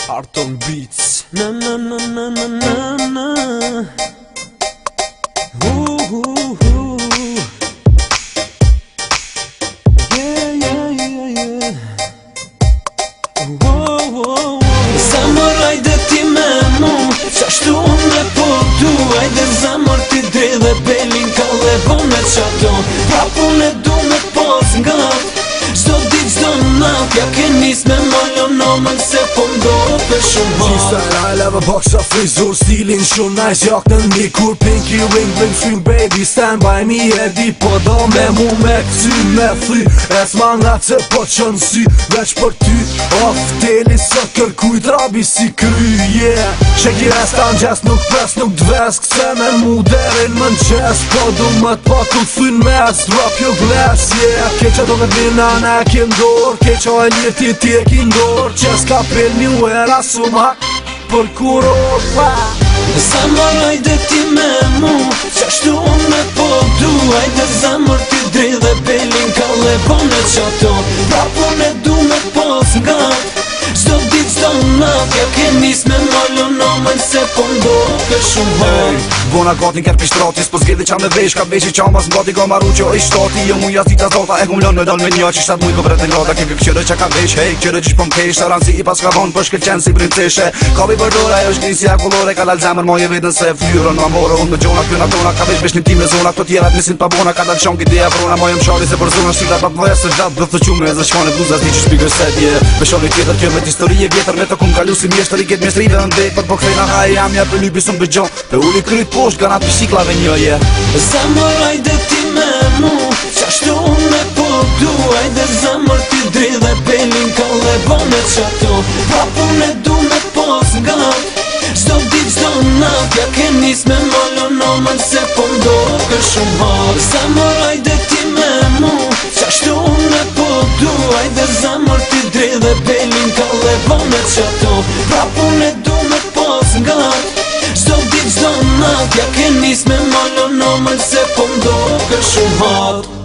Arton Beats. Na na na na na na na. Yeah. Zamor, ajde ti me mu, qashtu me po du. Ajde zamor ti drej dhe belin ka levon me qato. Prapun e du me pos nga zdo dit zdo nat. Ja ke nis me mollo nomën se po ndo për shumë hot. Freestyle leve boxa frizur, stilin shumë nice. Jak në një kur pinky ring, bling swing baby. Stand by me e di po do me mu me këcy me fly. E s'ma nga që po qënë sy veç për ty. Off teli së kërkuj trabi si kry, yeah. Sheki restan gjes nuk pres nuk dves. Këse me mu derin më në qes. Ko du më t'pa ku fyn mes. Drop your glass, yeah. Keqa do me bina ne ki ndor. Keqa e lirti ti e ki ndor. Qes ka pel një uera sumak për kuror pa. Zamor, ajde ti me mu, qashtu me po du. Ajde zamor ti drej dhe belin ka levon e qato. Prapun e du me pos nga zdo dit zdo nat. Ja ke nis me mollo nomën se po ndo për shumë hot. Bona gati nker pishtrati, s'po zgjedi qa me vesh. Ka veshi qa mas mbati, ka maru që i shtati. Jo muja zita zlota, e kum lën me dal me nja. Që 7 mujt po vret në grata, ke këqyre që ka vesh. Hej, këqyre gjish po m'kesh, të ranë si i pas ka von. Për shkel qenë si princeshe. Ka bi përdora, jo shkrin si akullore. Ka dal zemër moje vetën se fyrën në amore. Unë në gjona, këna tona, ka vesh beshnim ti me zona. Këto tjerat nisin pa bona, ka dal qon kiti e vrona. Moje m'shari se për zona, shqita pa pëdhoja se gjatë. Dhe të qume, dhe shkone bluza zdi që shpikër set, yeah. Beshoni tjetër kjo me t'historie vjetër. Me të kum kalu si mjeshtëri ket mjestrive në ndek. Për po kthejna ha e jam ja për lypi sëm bëgjon. Pe uli kryt posht, ganat biciklave një, yeah. Zamor, ajde ti me mu, qashtu me po du. Ajde zamor ti drej dhe belin ka levon e qato. Prapun e du me pos nga zdo dit zdo nat. Ja ke nis me mollo nomën se po ndo për shumë hot. Zamor, ajde ti me mu, qashtu me po du. Ajde zamor ti drej dhe belin ka levon e qato. Prapun e du me pos nga zdo dit zdo nat. Ja ke nis me mollo nomën se po ndo për shumë hot.